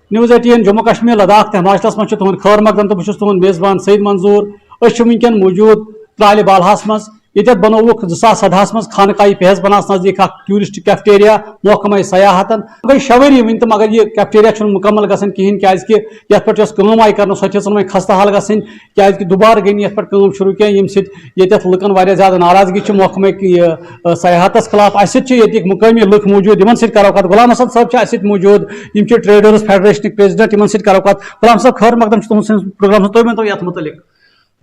News 18 Jammu Kashmir Ladakh te Himachal man tuhun khawar maqdam to bus tuhun mezban Said Manzoor ash winken mawjood Tral balhas man yet banowuk 2017 man khankai pehz banas nazdik ak tourist cafeteria mohkama sayahatan gai shawari win tam agar ye cafeteria chun mukammal gasan kihin kyaz ki yat par jos kaam ay karna sochsan mein khasta hal gasan kyaz ki dobar gain yat par kaam shuru kiya yem sit yetat lukan varya zyada narazgi ch mohkama ki sayahatas khilaf asit ch yetik mukami luk mawjood iman sit karakat Gulam Asad sahab ch asit mawjood yim ch traders federation president iman sit karakat Gulam sahab khawar maqdam ch tuhun program to men to yat mutalik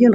yin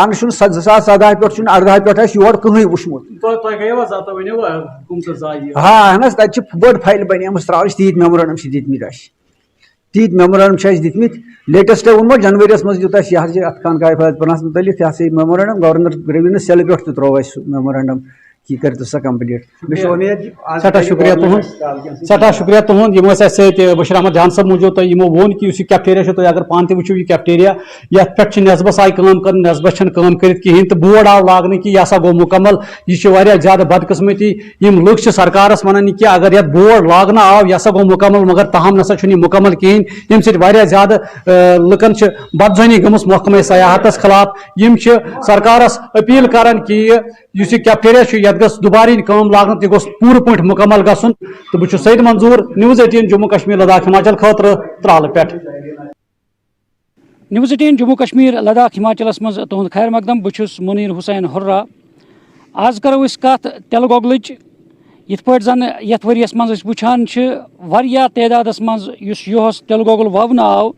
تن 2017 پہ 18 پہ your کہیں وچمت ہاں اہن حظ تتہ بڑ file بنیم ترالش تیت memorandum سے دتمت تیت memorandum دتمت latest وونمو جنوریس مز دیت یہ حظ ات خانقاہ فیض پورنس متعلق یہ میمورنڈم گورنر ریونیو سیل پہ تہ ترو اس میمورنڈم کی کرت سا کمپلیٹ سٹھا شکریہ تہد سٹھا شکریہ تہد یم ست بشیر احمد جان صاحب موجود تو یمو وون کہ یہ کیفٹیریا تھی اگر پان تہ وچو یہ کیفٹیریا یت پہ نصبس آئی کام کر نصبس کام کرت کہین تو بورڈ آو لاگن کہ یہ گو مکمل یہ زیادہ بدقسمتی یم لوگ سرکارس ونان کہ اگر یت بورڈ لاگنا آو یہ گو مکمل مگر تاہم نسا یہ مکمل کہین یم ست زیادہ لکن بدزنی گمس محکمہ سیاحتس خلاف یم سرکارس اپیل کران کہ اس کیفٹیریا یت گھس دوبارہ کام لاگن تہ گوس پور پہ مکمل گھن تو بہ سعید منظور نیوز 18 جموں کشمیر لداخ ہماچل خاطر ترال پہ نیوز 18 جموں کشمیر لداخ ہماچلس مز تہد خیر مقدم بہس منیر حسین ہررا آز کرو اس کت تلہ گۄگلٕچ یتھ پٲٹھۍ زن یتھ ؤریس منٛز أسۍ وٕچھان چھِ واریاہ تعدادس منٛز یُس یُہُس تِلہٕ گۄگُل وونہٕ آو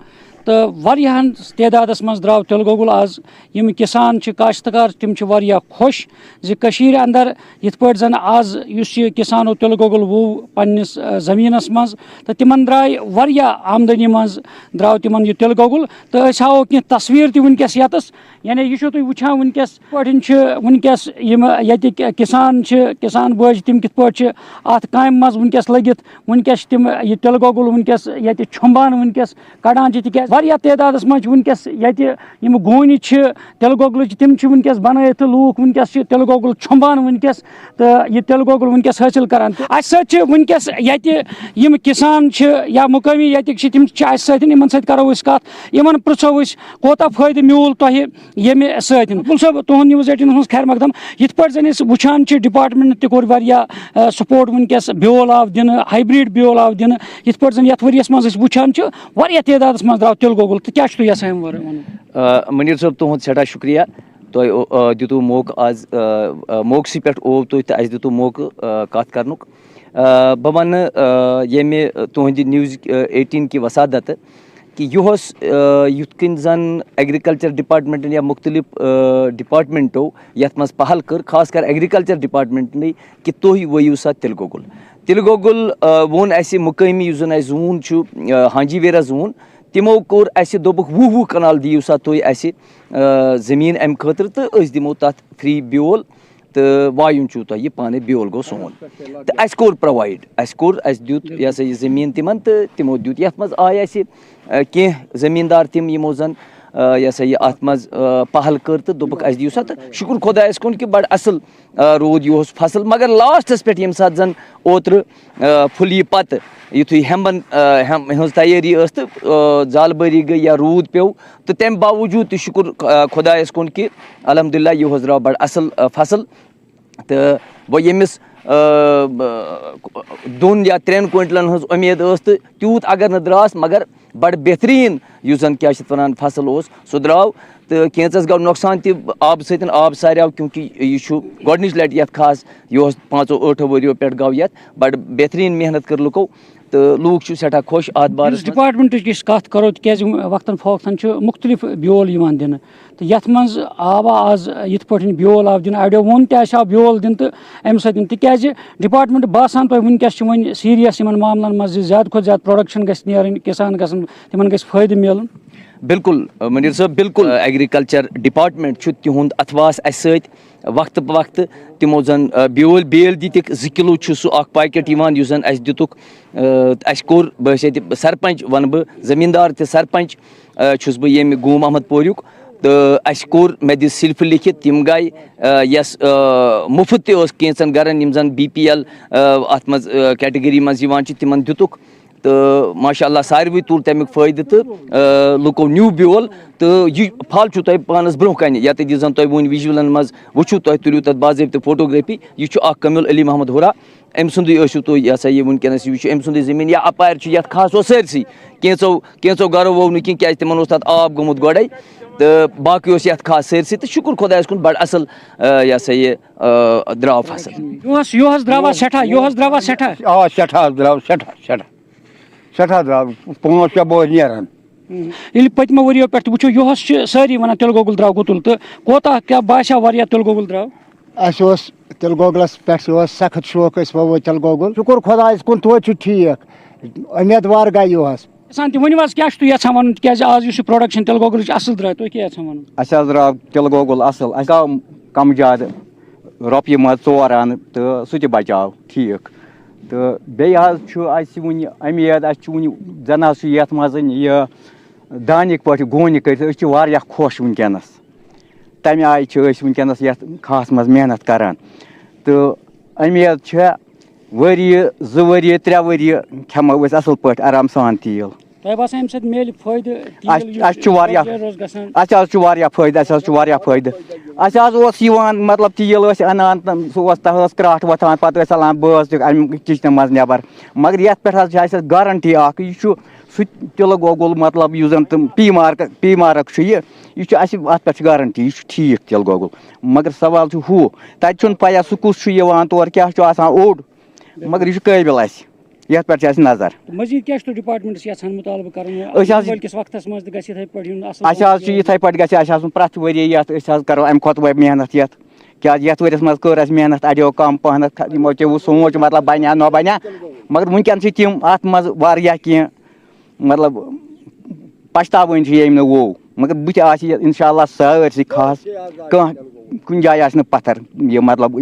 تہٕ واریاہن تعدادس منٛز درٛاو تِلہٕ گۄگُل آز یِم کِسان چھِ کاشتکار تِم چھِ واریاہ خۄش زِ کٔشیٖرِ انٛدر یِتھ پٲٹھۍ زن آز یُس یہِ کِسانو تِلہٕ گۄگُل ووٚو پننِس زٔمیٖنس منٛز تہٕ تِمن درٛاے واریاہ آمدنی منٛز درٛاو تِمن یہِ تِلہٕ گۄگُل تہٕ أسۍ ہاوو کینٛہہ تصویٖر تہِ وٕنکیٚس ییٚتس یعنی یہِ چھُو تُہۍ وٕچھان وٕنکیٚس پٲٹھۍ چھِ وٕنکیٚس یِم ییٚتِکۍ کِسان چھِ کِسان بٲے چھِ تِم کِتھ پٲٹھۍ چھِ اتھ کامہِ منٛز وٕنکیٚس لٔگِتھ وٕنکیٚس چھِ تِم یہِ تِلہٕ گۄگُل وٕنکیٚس ییٚتہِ چھۄمبان وٕنکیٚس کڑان چھِ تِکیازِ واریاہ تعدادس منٛز چھِ وٕنکیٚس ییٚتہِ یِم گوٗنہِ چھِ تِلہٕ گۄگلٕچ تِم چھِ وٕنکیٚس بنٲیِتھ تہٕ لوٗکھ وٕنکیٚس چھِ تِلہٕ گۄگُل چھۄمبان وٕنکیٚس تہٕ یہِ تِلہٕ گۄگُل وٕنکیٚس حٲصِل کران تہٕ اَسہِ سۭتۍ چھِ وٕنکیٚس ییٚتہِ یِم کِسان چھِ یا مُقٲمی ییٚتِکۍ چھِ تِم چھِ اَسہِ سۭتۍ یِمن سۭتۍ کرو أسۍ کتھ یِمن پرژھو أسۍ کوتاہ فٲیدٕ میوٗل تۄہہِ ییٚمہِ سۭتۍ گُل صٲب تُہُنٛد نیوز 18 ہٕنٛز خیر مقدم یِتھ پٲٹھۍ زن أسۍ وٕچھان چھِ ڈپارٹمنٹ تہِ کوٚر واریاہ سپورٹ وٕنکیٚس بیول آو دِنہٕ ہایبرڈ بیول آو دِنہٕ یِتھ پٲٹھۍ زن یتھ ؤریس منٛز أسۍ وٕچھان چھِ واریاہ تعدادس منٛز درٛاو تِلہٕ گۄگُل تہٕ کیاہ چھُ تُہۍ یژھان امہِ ورٲے ونُن منیٖر صٲب تُہُنٛد سٮ۪ٹھاہ شُکریہ تۄہہِ دِتوٗ موقعہٕ آز موقعسٕے پٮ۪ٹھ اوٚو تُہۍ تہٕ اَسہِ دِتوٗ موقعہٕ کَتھ کَرنُک بہٕ وَنہٕ ییٚمہِ تُہٕنٛدِ نِوٕز 18 کہِ وسادتہٕ کہِ یُہُس یِتھ کٔنۍ زن ایگرِکلچر ڈپارٹمنٹن یا مُختٔلِف ڈپارٹمنٹو یتھ منٛز پہل کٔر خاص کر ایگرِکلچر ڈپارٹمنٹنٕے کہِ تُہۍ ؤیِو سا تِلہٕ گۄگُل تِلہٕ گۄگُل ووٚن اَسہِ مُقٲمی یُس زن اَسہِ زوٗن چھُ ہانجی ویرا زوٗن تِمو کوٚر اَسہِ دوٚپُکھ 20 کنال دِیِو سا تُہۍ اَسہِ زٔمیٖن اَمہِ خٲطرٕ تہٕ أسۍ دِمو تَتھ فرٛی بیول تہٕ وایُن چھُو تۄہہِ یہِ پانَے بیول گوٚو سون تہٕ اَسہِ کوٚر پرٛووایِڈ اَسہِ دیُت یہِ ہسا یہِ زٔمیٖن تِمن تہٕ تِمو دیُت یَتھ منٛز آے اَسہِ کینٛہہ زٔمیٖندار تِم یِمو زن یہِ ہسا یہِ اَتھ منٛز پہل کٔر تہٕ دوٚپُکھ اَسہِ دِیِو سا تہٕ شُکُر خۄدایَس کُن کہِ بَڑٕ اَصٕل روٗد یِہُس فصٕل مگر لاسٹَس پٮ۪ٹھ ییٚمہِ ساتہٕ زَن اوترٕ پھٕلیہِ پَتہٕ یِتھُے ہٮ۪مبَن ہٕنٛز تیٲری ٲس تہٕ زالہٕ بٲری گٔے یا روٗد پیوٚو تہٕ تَمہِ باوجوٗد تہِ شُکُر خۄدایَس کُن کہِ الحمدُاللہ یِہُس درٛاو بَڑٕ اَصٕل فصٕل تہٕ وۄنۍ ییٚمِس 2 یا 3 کویِنٹلن ہٕنٛز اُمید ٲس تہٕ تیوٗت اگر نہٕ درٛاس مگر بَڑٕ بہتریٖن یُس زَن کیٛاہ چھِ اَتھ وَنان فصٕل اوس سُہ درٛاو تہٕ کینٛژَس گوٚو نۄقصان تہِ آبہٕ سۭتۍ آب ساریٛاو کیونکہِ یہِ چھُ گۄڈنِچ لَٹہِ یَتھ خاص یِہُس 5-8 ؤرِیو پٮ۪ٹھ گوٚو یَتھ بَڑٕ بہتریٖن محنت کٔر لُکو تہٕ لوٗکھ چھِ سٮ۪ٹھاہ خۄش اَتھ بارَس ڈپارٹمنٹٕچ أسۍ کَتھ کَرو تِکیازِ وقتاً فوقتاً چھُ مُختٔلِف بیول یِوان دِنہٕ تہٕ یَتھ منٛز آو آز یِتھ پٲٹھۍ بیول آو دِنہٕ اَڑیو ووٚن تہِ اَسہِ آو بیول دِنہٕ تہٕ اَمہِ سۭتۍ تِکیازِ ڈپارٹمنٹ باسان تۄہہِ وٕنکیٚس چھِ وۄنۍ سیٖریَس یِمن معاملن منٛز زِ زیادٕ کھۄتہٕ زیادٕ پرٛوڈَکشن گژھِ نیرٕنۍ کِسان گژھن تِمن گژھِ فٲیدٕ میلُن بِلکُل منیٖر صٲب بِلکُل ایگرِکلچر ڈپارٹمنٹ چھُ تِہُنٛد اَتھواس اَسہِ سۭتۍ وقتہٕ پہ وقتہٕ تِمو زن بیٲلۍ دِتِکھ 2 کِلوٗ چھُ سُہ اکھ پاکیٹ یِوان یُس زن اَسہِ دِتُکھ اَسہِ کوٚر بہٕ ٲسۍ ییٚتہِ سرپنچ وَنہٕ بہٕ زٔمیٖندار تہِ سرپنچ چھُس بہٕ ییٚمہِ گوم احمد پوریُک تہٕ اَسہِ کوٚر مےٚ دِژ سِلفہٕ لیکھِتھ تِم گٔے یۄس مُفت تہِ ٲس کینٛژن گرن یِم زن BPL اَتھ منٛز کیٹگری منٛز یِوان چھِ تِمن دِتُکھ تہٕ ماشاء اللہ ساروٕے تُل تَمیُک فٲیدٕ تہٕ لُکو نیوٗ بیول تہٕ یہِ پھل چھُو تۄہہِ پانَس برونٛہہ کَنہِ ییٚتٮ۪تھ یُس زَن تۄہہِ وٕنۍ وِجوَلَن منٛز وٕچھِو تۄہہِ تُلِو تَتھ باضٲبطہٕ فوٹوگرافی یہِ چھُ اکھ کمیٖل علی محمد ہُرا أمۍ سُنٛدُے ٲسِو تُہۍ یہِ ہسا یہِ وٕنکیٚنَس یہِ چھُ أمۍ سُنٛدُے زٔمیٖن یا اَپارِ چھُ یَتھ کھہَس اوس سٲرسٕے کینٛژو گرو ووٚو نہٕ کینٛہہ کیازِ تِمن اوس تَتھ آب گوٚمُت گۄڈَے تہٕ باقٕے اوس یَتھ کھہَس سٲرسٕے تہٕ شُکُر خۄدایَس کُن بَڑٕ اَصٕل یہِ ہسا یہِ درٛاو فصٕل یُہُس درٛاوا سٮ۪ٹھاہ سٮ۪ٹھاہ درٛاو 5-6 بوہر نیران ییٚلہِ پٔتمہِ ؤرۍیو پٮ۪ٹھ تہِ وٕچھو یُہُس چھِ سٲری وَنان تِلہٕ گۄگُل درٛاو گُتُل تہٕ کوتاہ کیٛاہ باسیٛو واریاہ تِلہٕ گۄگُل درٛاو اَسہِ اوس تِلہٕ گۄگلَس پٮ۪ٹھ اوس سخت شوق أسۍ وَوو تِلہٕ گۄگُل شُکُر خۄدایَس کُن توتہِ چھُ ٹھیٖک اُمید گٔے یِہُس کِسان تہِ ؤنِو حظ کیٛاہ چھُ تُہۍ یَژھان وَنُن تِکیٛازِ آز یُس یہِ پرٛوڈَکشَن تِلہٕ گۄگلٕچ اَصٕل درٛاے تُہۍ کیٛاہ یَژھان وَنُن اَسہِ حظ درٛاو تِلہٕ گۄگُل اَصٕل اَسہِ آو کَم زیادٕ رۄپیہِ منٛز 4 اَنہٕ تہٕ سُہ تہِ بَچاو ٹھیٖک تہٕ بیٚیہِ حظ چھُ اَسہِ وٕنہِ اُمید اَسہِ چھُ وٕنہِ زَن حظ چھُ یَتھ منٛز یہِ دانِکۍ پٲٹھۍ گوٗنہِ کٔرِتھ أسۍ چھِ واریاہ خۄش وٕنکٮ۪نَس تَمہِ آیہِ چھِ أسۍ وٕنکٮ۪نَس یَتھ کھہَس منٛز محنت کَران تہٕ اُمید چھےٚ ؤریہِ 2 ؤریہِ 3 ؤریہِ کھٮ۪مو أسۍ اَصٕل پٲٹھۍ آرام سان تیٖل تۄہہِ باسان اَمہِ سۭتۍ میلہِ فٲیدٕ اَسہِ چھُ واریاہ اَسہِ حظ چھُ واریاہ فٲیدٕ اَسہِ حظ اوس یِوان مطلب تیٖل ٲسۍ اَنان سُہ اوس تَتھ ٲس کرٛاٹھ وۄتھان پَتہٕ ٲسۍ ژَلان بٲژ تہِ اَمہِ کِچنہٕ منٛز نٮ۪بر مگر یَتھ پٮ۪ٹھ حظ چھِ اَسہِ گارَنٹی اَکھ یہِ چھُ سُہ تِلہٕ گۄگُل مطلب یُس زَن تِم پی مارک چھُ یہِ چھُ اَسہِ اَتھ پٮ۪ٹھ چھِ گارَنٹی یہِ چھُ ٹھیٖک تِلہٕ گۄگُل مگر سوال چھُ ہُہ تَتہِ چھُنہٕ پَیہ سُہ کُس چھُ یِوان تورٕ کیٛاہ چھُ آسان اوٚڑ مگر یہِ چھُ قٲبِل اَسہِ یَتھ پٮ۪ٹھ چھِ اَسہِ نظر مٔزیٖد کیٛاہ چھُ تُہۍ ڈِپاٹمٮ۪نٛٹَس یَژھان مُطالبہٕ کَرُن أزکِس وقتَس منٛز تہِ گژھِ یِتھَے پٲٹھۍ یُن اَسہِ حظ چھُ یِتھَے پٲٹھۍ گژھِ اَسہِ آسُن پرٛٮ۪تھ ؤریہِ یَتھ أسۍ حظ کَرو اَمہِ کھۄتہٕ محنت یَتھ کیٛازِ یَتھ ؤریَس منٛز کٔر اَسہِ محنت اَڑیو کَم پَہنَتھ یِمو تہِ وۄنۍ سونٛچ مطلب بَنیٛا نہ بَنیٛا مگر وٕنکٮ۪ن چھِ تِم اَتھ منٛز واریاہ کینٛہہ مطلب پَشتاوٕنۍ چھِ ییٚمۍ نہٕ ووٚو مگر بٕتھِ آسہِ یہِ اِنشاء اللہ سٲرسٕے خاص کانٛہہ کُنہِ جایہِ آسہِ نہٕ پَتھر یہِ مطلب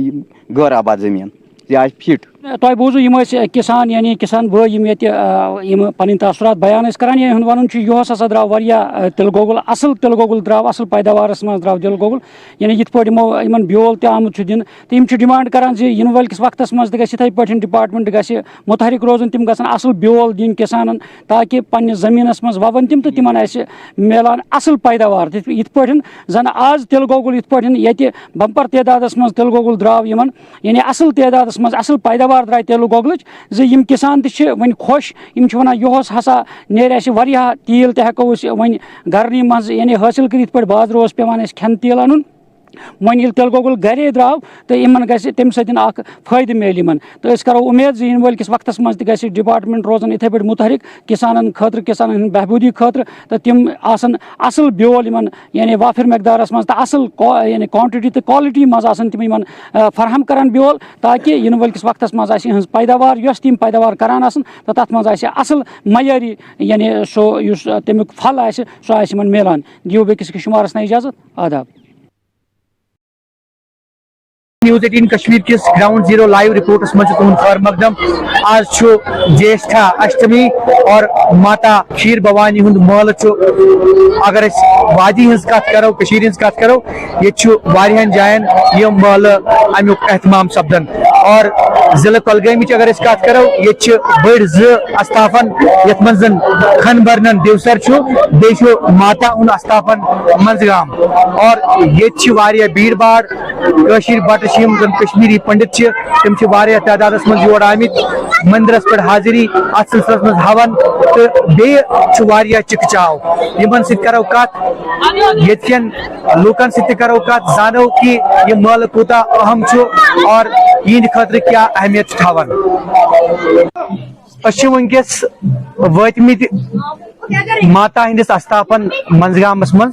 غٲر آباد زٔمیٖن یہِ آسہِ فِٹ تۄہہِ بوٗزوٗ یِم ٲسۍ کِسان یعنی کِسان بٲے یِم ییٚتہِ یِم پَنٕنۍ تاثرات بیان ٲسۍ کَران یِہُنٛد وَنُن چھُ یِہُس ہَسا درٛاو واریاہ تِلہٕ گۄگُل اَصٕل تِلہٕ گۄگُل درٛاو اَصٕل پیداوارَس منٛز درٛاو تِلہٕ گۄگُل یعنی یِتھ پٲٹھۍ یِمن بیول تہِ آمُت چھُ دِنہٕ تہٕ یِم چھِ ڈِمانٛڈ کَران زِ یِنہٕ وٲلۍ کِس وقتَس منٛز تہِ گژھِ یِتھَے پٲٹھۍ ڈِپاٹمٮ۪نٛٹ گژھِ مُتحرِک روزُن تِم گژھن اَصٕل بیول دِنۍ کِسانَن تاکہِ پنٛنِس زٔمیٖنَس منٛز وَوَن تِم تہٕ تِمَن آسہِ میلان اَصٕل پیداوار یِتھ پٲٹھۍ زَن آز تِلہٕ گۄگُل یِتھ پٲٹھۍ ییٚتہِ بَمپَر تعدادَس منٛز تِلہٕ گۄگُل درٛاو یِمَن یعنی اَصٕل تعدادَس منٛز اَصٕل پیداوار درٛاے تِلہٕ گۄگلٕچ زِ یِم کِسان تہِ چھِ وۄنۍ خۄش یِم چھِ وَنان یِہُس ہسا نیرِ اَسہِ واریاہ تیٖل تہِ ہٮ۪کو أسۍ وۄنۍ گرنی منٛز یعنی حٲصِل کٔرِتھ یِتھ پٲٹھۍ بازرٕ اوس پٮ۪وان اَسہِ کھٮ۪نہٕ تیٖل اَنُن وۄنۍ ییٚلہِ تِلہٕ گۄگُل گرے درٛاو تہٕ یِمن گژھِ تَمہِ سۭتۍ اکھ فٲیدٕ میلہِ یِمن تہٕ أسۍ کرو اُمید زِ یِنہٕ وٲلۍ کِس وقتس منٛز تہِ گژھِ ڈِپاٹمٮ۪نٛٹ روزان یِتھٕے پٲٹھۍ مُتحرِک کِسانن خٲطرٕ کِسانن ہٕنٛدِ بہبوٗدی خٲطرٕ تہٕ تِم آسن اَصٕل بیول یِمن یعنی وافر مٮ۪قدارَس منٛز تہٕ اَصٕل یعنی کوانٹِٹی تہٕ کالٹی منٛز آسن تِم یِمن فراہم کران بیول تاکہِ یِنہٕ وٲلۍ کِس وقتس منٛز آسہِ یِہٕنٛز پیداوار یۄس تہِ یِم پیداوار کران آسن تہٕ تَتھ منٛز آسہِ اَصٕل معیٲری یعنی سُہ یُس تَمیُک پھل آسہِ سُہ آسہِ یِمن میلان دِیِو بیٚکِس أکِس شُمارَس نہ اِجازت آداب News 18 کشمیر کس گراؤنڈ زیرو لائیو رپورٹس مجھ تہد خیر مقدم آج جیشٹھا اشٹمی اور ماتا کھیر بھوانی ہند مل اگر اس وادی ہز کت کرو کشیر ہز کت کرو یہ جائن یہ مل امیک اہتمام سپدان اور ضلع کۄلگٲمِچ اگر اس کت کرو یہ بڑ استافن یت من زن کھن برنن دیوسر بیٚیہِ چھُ ماتا ہُنٛد استافن منزگام اور یہ بھیڑ باڑ بٹہ زن کشمیری پنڈت تم تعداد من یور آمت مندرس پہ حاضری ات سلسلس من ہون تو بیٚیہِ چکچاو یمن سۭتۍ کرو کت یتکین لوکن سۭتۍ کرو کت زانو کہ یہ مل کوتاہ اہم اور یہند خاطر کیا اہمیت تھاون ونکس وٲتمٕتۍ ماتا ہندس استافن منزگامس من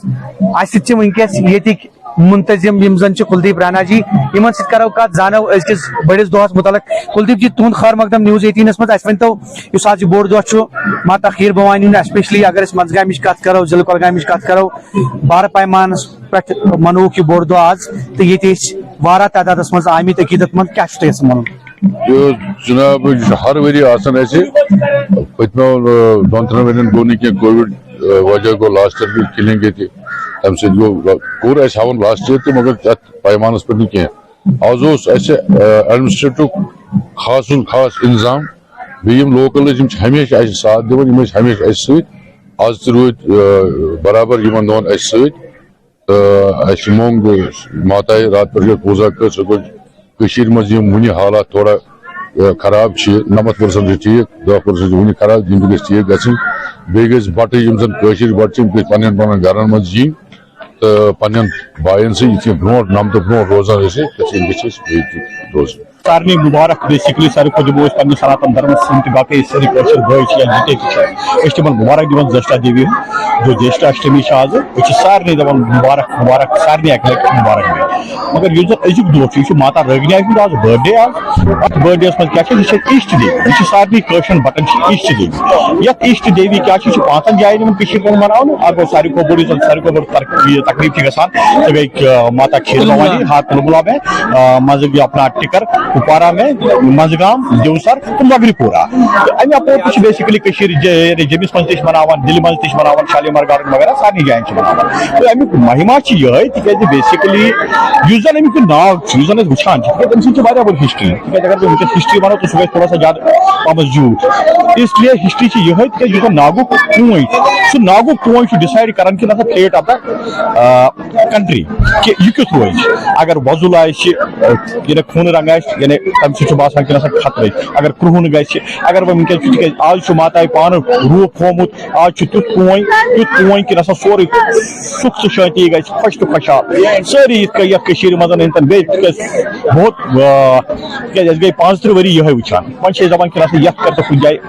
اس ونکس ییٚتِکۍ منتظم یم زن کلدیپ رانا جی یمن سۭتۍ کرو کت زانو أزکِس بٔڑِس دۄہس متعلق کلدیپ جی تہد خیر مقدم نیوز 18 من اس ؤنتو یُس آز یہِ بوٚڑ دۄہ ماتا کھیر بھوانی ہُنٛد ایسپیشلی اگر أسۍ منزگامٕچ کتھ کرو ضلع کۄلگامٕچ کتھ کرو بار پیمانس پٮ۪ٹھ منووُکھ یہِ بوٚڑ دۄہ آز تہٕ ییٚتہِ ٲسۍ واریاہ تعدادس منٛز آمٕتۍ عقیدت مند کیٛاہ چھُ تۄہہِ یژھان وَنُن جناب ہر ؤری آسان اَسہِ پٔتمیو 2-3 ؤرین گوٚو نہٕ کینٛہہ کووِڈ وجہ گوٚو لاسٹ یئر گٔے کِلِنگ ییٚتہِ تمہِ سۭتۍ گوٚو کوٚر اَسہِ ہاوُن لاسٹ یئر تہِ مگر تتھ پیمانس پٮ۪ٹھ نہٕ کینٛہہ آز اوس اَسہِ ایڈمنسٹریٹُک خاص انتظام بیٚیہِ یِم لوکل ٲسۍ یِم چھِ ہمیشہِ اَسہِ ساتھ دِوان یِم ٲسۍ ہمیشہِ اَسہِ سۭتۍ آز تہِ روٗدۍ برابر یِمن دۄہن اَسہِ سۭتۍ تہٕ اَسہِ موٚنگ ماتایہِ رات پٮ۪ٹھ یۄس پوٗزا کٔر سۄ گوٚو کٔشیٖرِ منٛز یِم وُنہِ حالات تھوڑا خراب چھِ 90% چھِ ٹھیٖک 10% چھِ وُنہِ خراب یِم تہِ گژھِ ٹھیٖک گژھٕنۍ بیٚیہِ گژھِ بٹہٕ یِم زن کٲشِر بٹہٕ چھِ یِم گژھِ پننٮ۪ن گرن منٛز یِنۍ تہٕ پننٮ۪ن بایَن سۭتۍ یِتھ کٔنۍ برونٛٹھ نمتہٕ برونٛٹھ روزان ٲسۍ تِتھ کٔنۍ گژھِ أسۍ بیٚیہِ تہِ روزٕنۍ سارے مبارک بیسکلی سارے کو دمو پنہ سناتن دھرم سن باقی ساری کشر بھائی جتنے تمہیں مبارک دان زیشٹا دیوی جو جیشٹا اشٹمی آج سارے دپان مبارک مبارک سارے اکہ لٹہ مبارک دے مگر اس زن ازیک دہ یہ ماتا رگنی ہند آج برتھ ڈے آج ات برتھ ڈے من کیا یہ ایسٹ دیوی یہ سارے کشر بٹن ایسٹ دیوی یت ایسٹ دیوی کیا یہ پانچن جائن مناؤ اگر ساری کو بوڑ ساری کو بوڑ تقریب گژھان سہ گئی ماتا کھیر بھوانی ہاتھ پلگلا میں مز اپنا ٹکر کپوارہ میں منزگام دیوسر تو مغرب پورہ امہ اپور بیسکلی جمس من تناوان دل من تناوان شالیمار گارڈن وغیرہ سارے جائن مناوان تو امیک مہما یہ تک بیسکلی اس زن امیک ناو زن وچان تم سب بڑی ہسٹری تک اگر بہت ونکس ہسٹری ونو تو سہ گژھِ تھوڑا سا زیادہ پہم زیوٗٹھ اس لیے ہسٹری یہ تک اس ناگک پوینٹ سہ ناگک پوینٹ ڈسائڈ کران کہ نسا فیٹ آف دا کنٹری کہ یہ کیُتھ روز اگر وۄزُل آسہِ خوٗنہٕ رنگ آسہِ یعنی تمہِ سۭتۍ چھُ باسان کہ نسا خطرے اگر کرٛہُن گژھِ اگر وۄنۍ ونکیٚس چھُ تِکیازِ آز چھُ ماتایہِ پانہٕ روٗپ تھومُت آز چھُ تیُتھ پوٗنۍ کہ نسا سورُے سُکھ تہٕ شٲنتی گژھِ خۄش تہٕ خۄشحال سٲری یِتھ کٔنۍ یتھ کٔشیٖرِ منٛز أنۍ تن بیٚیہِ تِکیازِ بہت تِکیازِ اَسہِ گٔے 35 ؤری یِہے وٕچھان وۄنۍ چھِ أسۍ دپان کہ نسا یتھ کر تہٕ کُنہِ جایہِ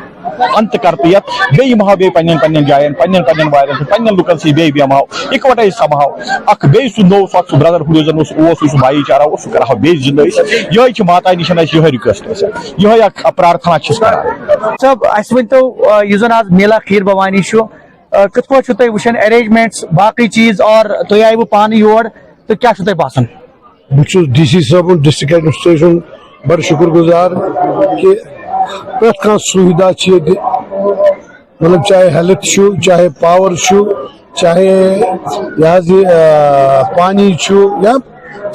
انت کر تو یت بیٚیہِ یِمہٕ ہاو بیٚیہِ پننٮ۪ن جاین پننٮ۪ن وارٮ۪ن سۭتۍ پننٮ۪ن لُکن سۭتۍ بیٚیہِ بیٚہمہٕ ہاو اِکوٹے سمہاو اکھ بیٚیہِ سُہ نوٚو سُہ برٛدرہُڈ یُس زن اوس سُہ بھایی چارہ اوس سُہ کرہاو بیٚیہِ زندٕ أسۍ یِہے چھِ ماتا نِشن اَسہِ یِہے رِکویسٹ أسۍ یِہے اکھ پرارتھنا چھِس کران صٲب اَسہِ ؤنۍتو یُس زن آز میلا کھیٖر بھوانی چھُ کِتھ پٲٹھۍ چھُو تُہۍ وٕچھان ارینجمنٹس باقٕے چیٖز اور تُہۍ آیوٕ پانہٕ یور تہٕ کیٛاہ چھُو تۄہہِ باسان بہٕ چھُس ڈی سی صٲبُن ڈسٹرکٹ ایڈمنسٹریشن بڑٕ شُکر گُزار کہ پرٛٮ۪تھ کانٛہہ سُوِدا چھِ ییٚتہِ مطلب چاہے ہیلتھ چھُ چاہے پاور چھُ چاہے یہ حظ یہ پانی چھُ یا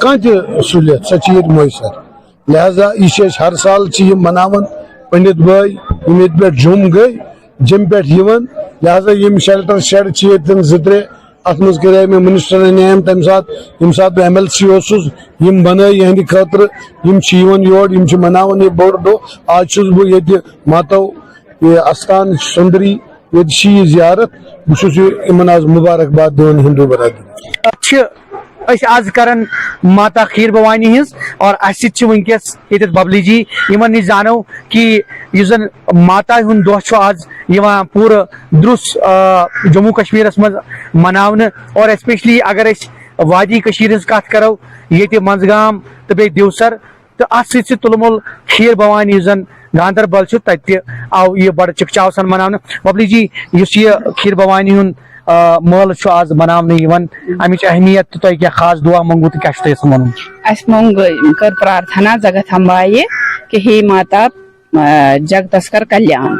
کانٛہہ تہِ سہوٗلیت سۄ چھِ ییٚتہِ مۄیسر لہذا یہ چھِ أسۍ ہر سال چھِ یِم مناوان پنڈت بٲے یِم ییٚتہِ پٮ۪ٹھ جوٚم گٔے جیٚمہِ پٮ۪ٹھ یِوان لہذا یِم شیلٹر شیڈ چھِ ییٚتٮ۪ن 2-3 ات منٛز کرے مےٚ منسٹرن نیم تمہِ ساتہٕ ییٚمہِ ساتہٕ بہٕ MLC اوسُس یِم بنٲے یِہنٛدِ خٲطرٕ یِم چھِ یِوان یور یِم چھِ مناوان یہِ بوٚڑ دۄہ آز چھُس بہٕ ییٚتہِ ماتو یہ استان سُندری ییٚتہِ چھِ یہِ زیارت بہٕ چھُس یِمن آز مُبارکباد دِوان ہندو برادری أسۍ آز کران ماتا کھیٖر بھوانی ہٕنٛز اور اَسہِ سۭتۍ چھِ وٕنکیٚس ییٚتٮ۪تھ ببلی جی یِمن نِش زانو کہ یُس زن ماتا ہُنٛد دۄہ چھُ آز یِوان پوٗرٕ دُرُس جموں کشمیٖرس منٛز مناونہٕ اور ایسپیشلی اگر أسۍ وادی کٔشیٖرِ ہٕنٛز کتھ کرو ییٚتہِ منزگام تہٕ بیٚیہِ دیوسر تہٕ اتھ سۭتۍ سۭتۍ تُلمُل کھیٖر بھوانی یُس زن گاندربل چھُ تتہِ تہِ آو یہِ بڑٕ چِکچاو سان مناونہٕ ببلی جی یُس یہِ کھیٖر بھوانی ہُنٛد مٲلہٕ چھُ آز مناونہٕ یِوان امِچ اہمیت تہٕ تۄہہِ کیٛاہ خاص دعا منٛگوٕ تہٕ کیٛاہ چھُ تۄہہِ یژھان وَنُن اَسہِ مونٛگ کٔر پرارتھنا جگتھمبایہِ کہ ہے ماتا جگتس کر کلیان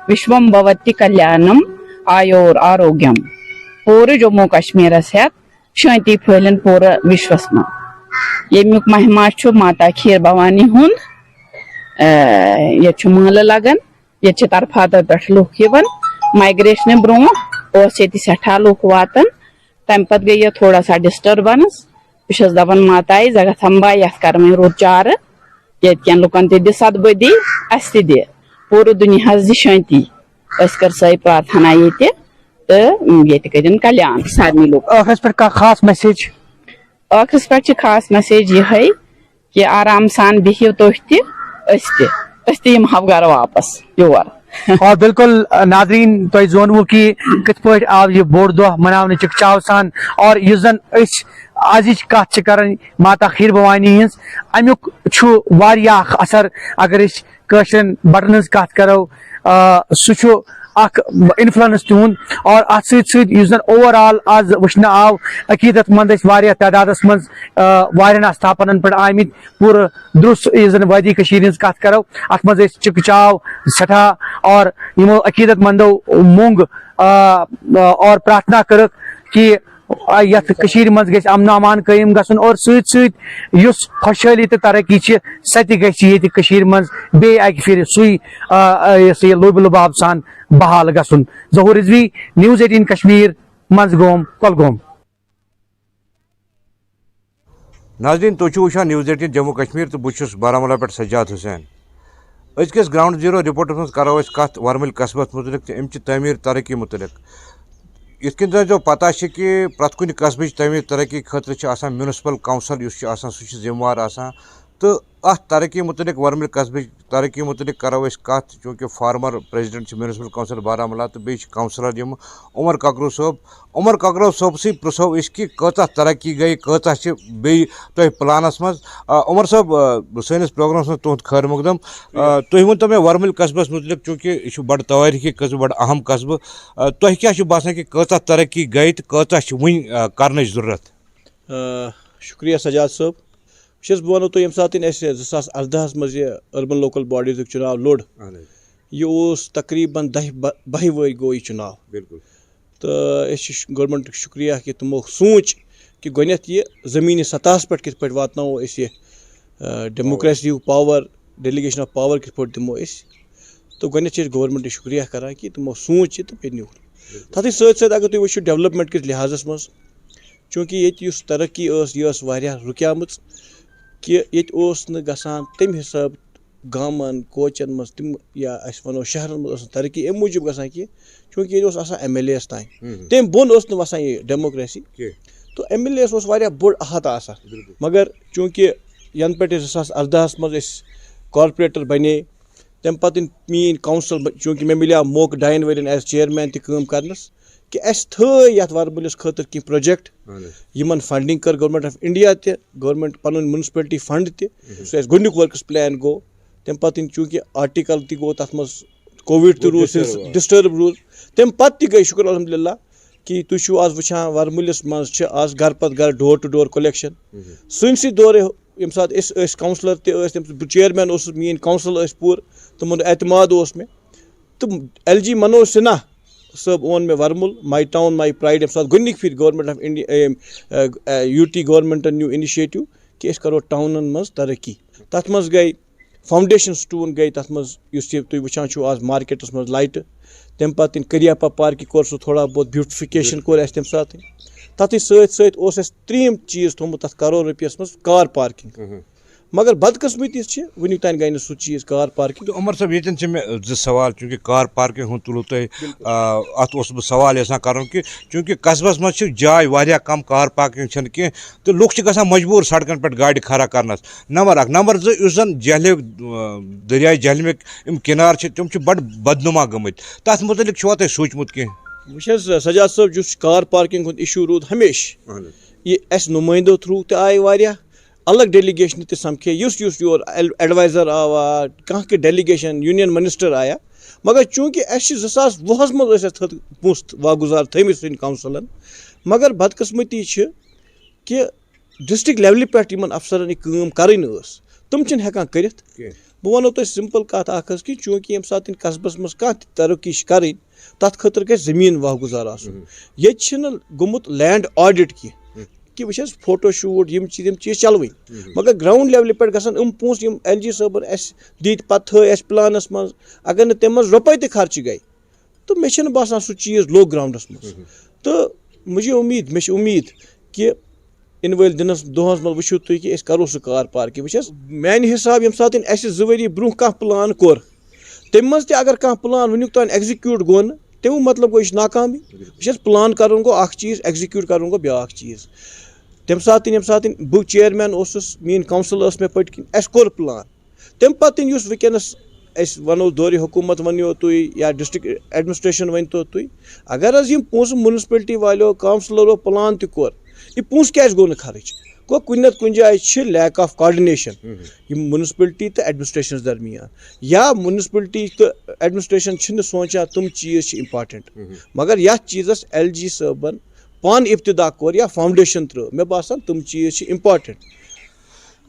وشوم بھوتی کلیانم آیور آروگیم پوٗرٕ جموں کشمیٖرس ہٮ۪تھ شٲنتی پھٔہلِن پوٗرٕ وشوس منٛز ییٚمیُک مہما چھُ ماتا کھیٖر بھوانی ہُنٛد ییٚتہِ چھُ مٲلہٕ لگان ییٚتہِ چھِ طرفاتو پٮ۪ٹھ لُکھ یِوان مایگریشنہٕ برونٛہہ اوس ییٚتہِ سٮ۪ٹھاہ لُکھ واتان تمہِ پتہٕ گٔے یتھ تھوڑا سا ڈسٹربنس بہٕ چھس دپان ماتایہِ جگتھمبا یتھ کر وۄنۍ رُت چارٕ ییٚتہِ کٮ۪ن لُکن تہِ دِ سدبٔدی اسہِ تہِ دِ پوٗرٕ دُنیاہس دِ شٲنتی أسۍ کر سۄے پرارتھنا ییٚتہِ تہٕ ییٚتہِ کٔرِنۍ کلیان سارنٕے لُکن ٲخرس پٮ۪ٹھ کانٛہہ خاص میسیج ٲخرس پٮ۪ٹھ چھِ خاص میسیج یِہے کہ آرام سان بِہِو تُہۍ تہِ أسۍ تہِ یِمہو گرٕ واپس یور اور بالکل ناظرین تۄہہِ زونوٕ کہ کِتھ پٲٹھۍ آو یہِ بوٚڑ دۄہ مناونہٕ چِکچاو سان اور یُس زن أسۍ أزِچ کتھ چھِ کران ماتا کھیٖر بھوانی ہٕنٛز امیُک چھُ واریاہ اکھ اثر اگر أسۍ کٲشرٮ۪ن بٹن ہٕنٛز کتھ کرو سُہ چھُ اکھ انفلنس تِہُنٛد اور اتھ سۭتۍ سۭتۍ یُس زن اوور آل آز وٕچھنہٕ آو عقیدت مند ٲسۍ واریاہ تعدادس منٛز واریاہن استھاپنن پٮ۪ٹھ آمٕتۍ پوٗرٕ دُرُس یُس زن وادی کٔشیٖرِ ہٕنٛز کتھ کرو اتھ منٛز ٲسۍ چِکچاو سٮ۪ٹھاہ اور یِمو عقیدت مندو مونٛگ اور پرارتھنا کٔرٕکھ کہ یتھ کٔشیٖرِ منٛز گژھِ امن امان قٲیِم گژھُن اور سۭتۍ سۭتۍ یُس خۄشحٲلی تہٕ ترقی چھِ سۄ تہِ گژھِ ییٚتہِ کٔشیٖرِ منٛز بیٚیہِ اکہِ پھِرِ سُے یہِ لوبہِ لُباب سان بحال گژھُن ظہوٗر رضوی News 18 کشمیٖر منزگوم کۄلگوم ناظرین تُہۍ چھِو وٕچھان News 18 جموں کشمیٖر تہٕ بہٕ چھُس بارہمولہ پٮ۪ٹھ سجاد حُسین أزکِس گراوُنڈ زیٖرو رِپورٹس منٛز کرو أسۍ کتھ ورمٕلۍ قصبس متعلق تہٕ اَمچہِ تعمیٖر ترقی متعلق یِتھ کٔنۍ زن تۄہہِ پتہ چھِ کہِ پرٛٮ۪تھ کُنہِ قصبٕچ تعمیٖر ترقی خٲطرٕ چھِ آسان میونسپل کونسل یُس چھُ آسان سُہ چھُ ذِمہٕ وار آسان تو ات ترقی متعلق ورمل قصبہ ترقی متعلق کرو کت چونکہ former president municipal council Baramulla تو بیٚیہِ چھِ کونسلر عمر ککرو صٲب سی پرژھو أسۍ کہ کۭژاہ ترقی گئی کۭژاہ چھِ بیٚیہِ تۄہہِ پلانس منٛز عمر صٲب سٲنِس پروگرامس منٛز تُہُنٛد خٲر مقدم تُہۍ ؤنتو مےٚ ورمل قصبس متعلق چونکہ یہِ چھُ بڑٕ تٲریخی قصبہٕ بڑٕ اہم قصبہٕ تۄہہِ کیٛاہ چھُ باسان کہ کۭژاہ ترقی گئی تہٕ کۭژاہ چھِ وُنہِ کرنٕچ ضروٗرت؟ شُکریہ سجاد صٲب بہٕ ونو تۄہہِ ییٚمہِ ساتہٕ اَسہِ 2018 منٛز یہِ أربن لوکل باڈیٖزُک چُناو لوٚڑ یہِ اوس تقریٖباً 10-12 ؤری گوٚو یہِ چُناو تہٕ أسۍ چھِ گورمنٹُک شُکریہ کہِ تِمو سوٗنٛچ کہِ گۄڈنٮ۪تھ یہِ زٔمیٖنی سطحس پٮ۪ٹھ کِتھ پٲٹھۍ واتناوو أسۍ یہِ ڈیموکریسی ہُک پاور ڈیلِگیشن آف پاور کِتھ پٲٹھۍ دِمو أسۍ تہٕ گۄڈنٮ۪تھ چھِ أسۍ گورمنٹٕچ شُکریہ کران کہِ تِمو سوٗنٛچ یہِ تہٕ بیٚیہِ نیوٗکھ تَتھٕے سۭتۍ سۭتۍ اگر تُہۍ وٕچھِو ڈیولپمنٹ کِس لحاظس منٛز چوٗنٛکہِ ییٚتہِ یُس ترقی ٲس یہِ ٲس واریاہ رُکیمٕژ کہِ ییٚتہِ اوس نہٕ گژھان تَمہِ حِسابہٕ گامن کوچن منٛز تِم یا أسۍ وَنو شہرن منٛز ٲس نہٕ ترقی اَمہِ موٗجوٗب گژھان کینٛہہ چوٗنٛکہِ ییٚتہِ اوس آسان MLA یس تانۍ تَمہِ بۄن اوس نہٕ وسان یہِ ڈیموکریسی تہٕ MLA یس اوس واریاہ بوٚڑ احاطہ آسان مگر چوٗنٛکہِ ینہٕ پٮ۪ٹھ أسۍ 2018 منٛز أسۍ کارپوریٹر بنے تَمہِ پتہٕ میٲنۍ کونسل چوٗنٛکہِ مےٚ مِلیو موقعہٕ 2 ؤرین ایز چیئرمین تہِ کٲم کرنس کہِ اَسہِ تھٲے یتھ ورمُلِس خٲطرٕ کینٛہہ پروجیکٹ یِمن فنڈنگ کٔر گورمنٹ آف انڈیا تہِ گورمنٹ پنُن میونسپلٹی فنڈ تہِ سُہ اَسہِ گۄڈنیُک ؤرکٕس پلین گوٚو تَمہِ پتہٕ چوٗنٛکہِ آرٹِکل تہِ گوٚو تتھ منٛز کووِڈ تہِ روٗد ڈِسٹٲرٕب روٗد تَمہِ پتہٕ تہِ گٔے شُکر الحمدُاللہ کہِ تُہۍ چھِو آز وٕچھان ورمُلِس منٛز چھِ آز گرٕ پتہٕ گرٕ ڈور ٹُو ڈور کولیکشن سٲنسٕے دورے ییٚمہِ ساتہٕ أسۍ ٲسۍ کونسلر تہِ ٲسۍ تَمہِ ساتہٕ بہٕ چیئرمین اوسُس میٲنۍ کونسل ٲسۍ پوٗرٕ تِمن اعتماد اوس مےٚ تہٕ LG منوج سِنہا صٲب اوٚن مےٚ ورمُل ماے ٹاوُن ماے پرٛایڈ ییٚمہِ ساتہٕ گۄڈنِکۍ پھِرِ گورمنٹ آف انڈیا UT گورمنٹن نیوٗ اِنِشیٹِو کہِ أسۍ کرو ٹاونن منٛز ترقی تتھ منٛز گٔے فاوُنڈیشن سٹون گٔے تتھ منٛز یُس یہِ تُہۍ وٕچھان چھِو آز مارکیٹس منٛز لایٹہٕ تَمہِ پتہٕ کریاپا پارکہِ کوٚر سُہ تھوڑا بہت بیوٹِفِکیشن کوٚر اَسہِ تَمہِ ساتہٕ تَتھٕے سۭتۍ سۭتۍ اوس اَسہِ 3یِم چیٖز تھوٚمُت تَتھ کرور رۄپیس منٛز کار پارکِنگ مگر بدقٕسمتی چھِ وٕنیُک تانۍ گٔے نہٕ سُہ چیٖز کار پارکِنگ عمر صٲب ییٚتٮ۪ن چھِ مےٚ 2 سوال چوٗنٛکہِ کار پارکِنگ ہُنٛد تُلوٗ تۄہہِ اتھ اوسُس بہٕ سوال یژھان کرُن کہِ چوٗنٛکہِ قصبس منٛز چھِ جاے واریاہ کم کار پارکِنگ چھنہٕ کینٛہہ تہٕ لُکھ چھِ گژھان مجبوٗر سڑکن پٮ۪ٹھ گاڑِ کھڑا کرنس نمبر 1 نمبر 2 یُس زن دریاے جہلمٕکۍ یِم کِنار چھِ تِم چھِ بڑٕ بدنُما گٔمٕتۍ تتھ متعلق چھُوا تۄہہِ سوٗنٛچمُت کینٛہہ؟ وٕچھ حظ سجاد صٲب یُس کار پارکِنگ ہُنٛد اِشوٗ روٗد ہمیشہٕ یہِ اَسہِ نُمٲیندو تھروٗ تہِ آیہِ واریاہ الگ ڈیلِگیشنہِ تہِ سمکھے یُس یور ایڈوایزر آوا کانٛہہ کانٛہہ ڈیلِگیشن یوٗنین منسٹر آیا مگر چوٗنٛکہِ اَسہِ چھِ 2020 منٛز ٲسۍ اَسہِ پونٛسہٕ واگُزار تھٲمٕتۍ سٲنۍ کونسلن مگر بدقٕسمتی چھِ کہِ ڈسٹرک لیولہِ پٮ۪ٹھ یِمن افسرن یہِ کٲم کرٕنۍ ٲس تِم چھِنہٕ ہٮ۪کان کٔرِتھ بہٕ ونو تۄہہِ سمپل کتھ اکھ حظ کہِ چوٗنٛکہِ ییٚمہِ ساتہٕ قصبس منٛز کانٛہہ تہِ ترقی چھِ کرٕنۍ تتھ خٲطرٕ گژھِ زٔمیٖن واگُزار آسُن ییٚتہِ چھِنہٕ گوٚمُت لینڈ آڈِٹ کینٛہہ کہِ وٕچھ حظ فوٹو شوٗٹ یِم چیٖز چلوٕنۍ مگر گراوُنٛڈ لیولہِ پٮ۪ٹھ گژھن یِم پونٛسہٕ یِم LG صٲبن اَسہِ دِتۍ پتہٕ تھٲے اَسہِ پلانس منٛز اگر نہٕ تَمہِ منٛز رۄپے تہِ خرچہِ گٔے تہٕ مےٚ چھُنہٕ باسان سُہ چیٖز لوٚگ گراوُنٛڈس منٛز تہٕ مےٚ چھِ اُمید کہِ یِنہٕ وٲلۍ دۄہس منٛز وٕچھِو تُہۍ کہِ أسۍ کرو سُہ کار پارکِنگ وٕچھ حظ میانہِ حِسابہٕ ییٚمہِ ساتہٕ اَسہِ 2 ؤری برونٛہہ کانٛہہ پلان کوٚر تَمہِ منٛز تہِ اگر کانٛہہ پلان وٕنیُک تانۍ ایٚگزِکیوٗٹ گوٚو نہٕ تَمیُک مطلب گوٚو یہِ چھِ ناکامی وٕچھ حظ پلان کرُن گوٚو اکھ چیٖز ایٚگزِکیوٗٹ کرُن گوٚو بیاکھ چیٖز تَمہِ ساتہٕ ییٚمہِ ساتہٕ بہٕ چیئرمین اوسُس میٲنۍ کونسل ٲس مےٚ پٔتۍ کِنۍ اَسہِ کوٚر پلان تَمہِ پتہٕ یُس وٕنکیٚنس أسۍ وَنو دورِ حکوٗمت ؤنِو تُہۍ یا ڈِسٹرک ایڈمنسٹریشن ؤنۍتو تُہۍ اگر حظ یِم پونٛسہٕ میونسپلٹی والیو کونسلرو پلان تہِ کوٚر یہِ پونٛسہٕ کیازِ گوٚو نہٕ خرٕچ گوٚو کُنہِ نتہٕ کُنہِ جایہِ چھِ لیک آف کاڈِنیشن یِم میونسپلٹی تہٕ ایڈمنسٹریشنس درمیان یا میونسپلٹی تہٕ ایڈمنسٹریشن چھِنہٕ سونٛچان تِم چیٖز چھِ اِمپاٹنٹ مگر یتھ چیٖزس LG صٲبن پانہٕ ابتدا کوٚر یا فاوُنڈیشن ترٲو مےٚ باسان تِم چیٖز چھِ اِمپاٹنٹ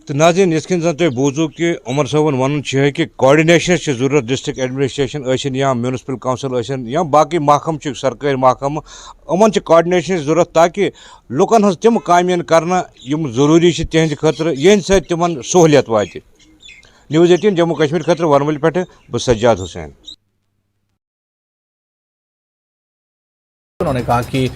تو ناظرین یِتھ کٔنۍ زن تۄہہِ بوٗزوٗ کہِ عمر صٲبن وَنُن چھُ یہِ کہِ کوآرڈِنیشنٕچ چھِ ضروٗرت ڈِسٹرک ایڈمنسٹریشن ٲسِن یا میونسپل کونسل ٲسِن یا باقٕے محکمہٕ چھِ سرکٲرۍ محکمہٕ یِمن چھِ کوآرڈِنیشنٕچ ضروٗرت تاکہِ لُکن ہٕنٛز تِم کامہِ یِن کرنہٕ یِم ضروٗری چھِ تِہنٛدِ خٲطرٕ ییٚمہِ سۭتۍ تِمن سہوٗلیت واتہِ News 18 جموں کشمیر خٲطرٕ ورمُلہِ پٮ۪ٹھٕ بہٕ سجاد حُسین انہوں نے کہا کہ